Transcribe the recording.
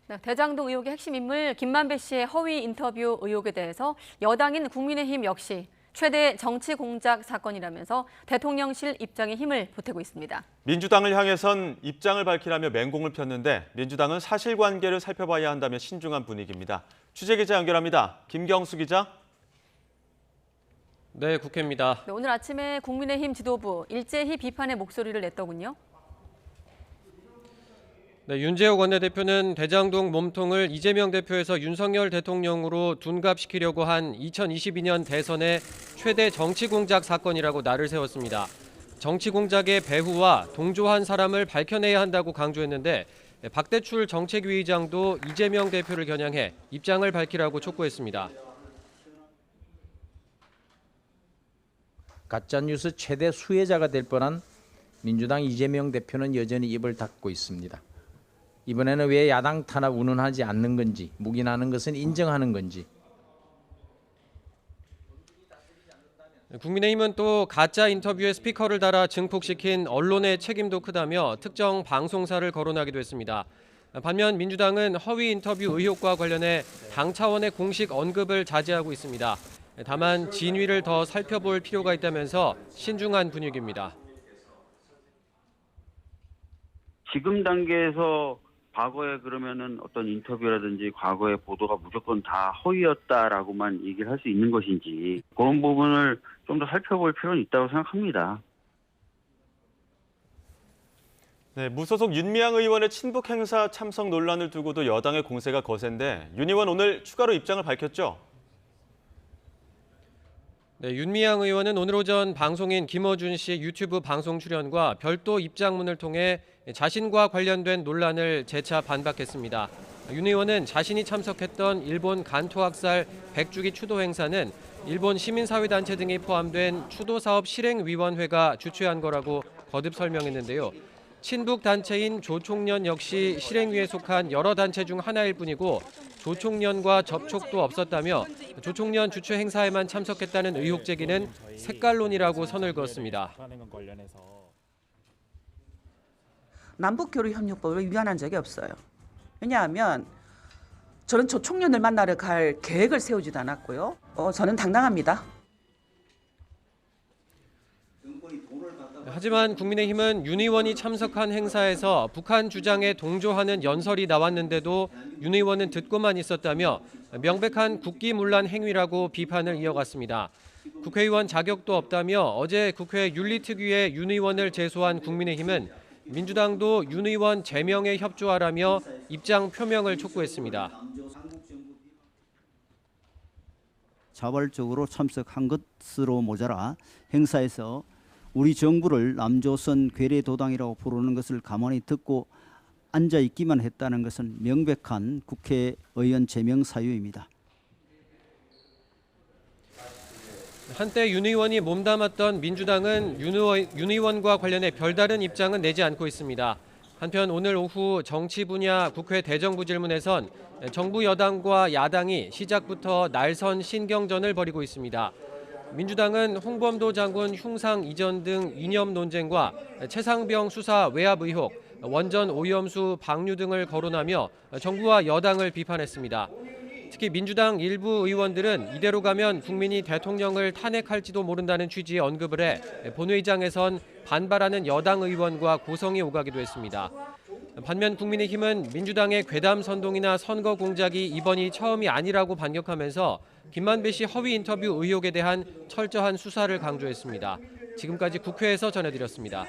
네, 대장동 의혹의 핵심 인물 김만배 씨의 허위 인터뷰 의혹에 대해서 여당인 국민의힘 역시 최대 정치 공작 사건이라면서 대통령실 입장에 힘을 보태고 있습니다. 민주당을 향해선 입장을 밝히라며 맹공을 폈는데 민주당은 사실관계를 살펴봐야 한다며 신중한 분위기입니다. 취재기자 연결합니다. 김경수 기자. 네, 국회입니다. 네, 오늘 아침에 국민의힘 지도부 일제히 비판의 목소리를 냈더군요. 네, 윤재욱 원내대표는 대장동 몸통을 이재명 대표에서 윤석열 대통령으로 둔갑시키려고 한 2022년 대선의 최대 정치 공작 사건이라고 날을 세웠습니다. 정치 공작의 배후와 동조한 사람을 밝혀내야 한다고 강조했는데 박대출 정책위의장도 이재명 대표를 겨냥해 입장을 밝히라고 촉구했습니다. 가짜뉴스 최대 수혜자가 될 뻔한 민주당 이재명 대표는 여전히 입을 닫고 있습니다. 이번에는 왜 야당 탄압 운운하지 않는 건지, 묵인하는 것은 인정하는 건지. 국민의힘은 또 가짜 인터뷰에 스피커를 달아 증폭시킨 언론의 책임도 크다며 특정 방송사를 거론하기도 했습니다. 반면 민주당은 허위 인터뷰 의혹과 관련해 당 차원의 공식 언급을 자제하고 있습니다. 다만 진위를 더 살펴볼 필요가 있다면서 신중한 분위기입니다. 지금 단계에서 과거에 그러면은 어떤 인터뷰라든지 과거의 보도가 무조건 다 허위였다라고만 얘기를 할 수 있는 것인지 그런 부분을 좀 더 살펴볼 필요는 있다고 생각합니다. 네, 무소속 윤미향 의원의 친북 행사 참석 논란을 두고도 여당의 공세가 거센데 윤 의원 오늘 추가로 입장을 밝혔죠? 네, 윤미향 의원은 오늘 오전 방송인 김어준 씨 유튜브 방송 출연과 별도 입장문을 통해 자신과 관련된 논란을 재차 반박했습니다. 윤 의원은 자신이 참석했던 일본 간토학살 100주기 추도 행사는 일본 시민사회단체 등이 포함된 추도사업 실행위원회가 주최한 거라고 거듭 설명했는데요. 친북 단체인 조총련 역시 실행위에 속한 여러 단체 중 하나일 뿐이고 조총련과 접촉도 없었다며 조총련 주최 행사에만 참석했다는 의혹 제기는 색깔론이라고 선을 그었습니다. 남북교류협력법을 위반한 적이 없어요. 왜냐하면 저는 조총련을 만나러 갈 계획을 세우지도 않았고요. 저는 당당합니다. 하지만 국민의힘은 윤 의원이 참석한 행사에서 북한 주장에 동조하는 연설이 나왔는데도 윤 의원은 듣고만 있었다며 명백한 국기문란 행위라고 비판을 이어갔습니다. 국회의원 자격도 없다며 어제 국회 윤리특위에 윤 의원을 제소한 국민의힘은 민주당도 윤 의원 제명에 협조하라며 입장 표명을 촉구했습니다. 자발적으로 참석한 것으로 모자라 행사에서 우리 정부를 남조선 괴뢰도당이라고 부르는 것을 가만히 듣고 앉아있기만 했다는 것은 명백한 국회의원 제명 사유입니다. 한때 윤 의원이 몸담았던 민주당은 윤 의원과 관련해 별다른 입장은 내지 않고 있습니다. 한편 오늘 오후 정치 분야 국회 대정부 질문에선 정부 여당과 야당이 시작부터 날선 신경전을 벌이고 있습니다. 민주당은 홍범도 장군 흉상 이전 등 이념 논쟁과 최상병 수사 외압 의혹, 원전 오염수 방류 등을 거론하며 정부와 여당을 비판했습니다. 특히 민주당 일부 의원들은 이대로 가면 국민이 대통령을 탄핵할지도 모른다는 취지의 언급을 해 본회의장에선 반발하는 여당 의원과 고성이 오가기도 했습니다. 반면 국민의힘은 민주당의 괴담 선동이나 선거 공작이 이번이 처음이 아니라고 반격하면서 김만배 씨 허위 인터뷰 의혹에 대한 철저한 수사를 강조했습니다. 지금까지 국회에서 전해드렸습니다.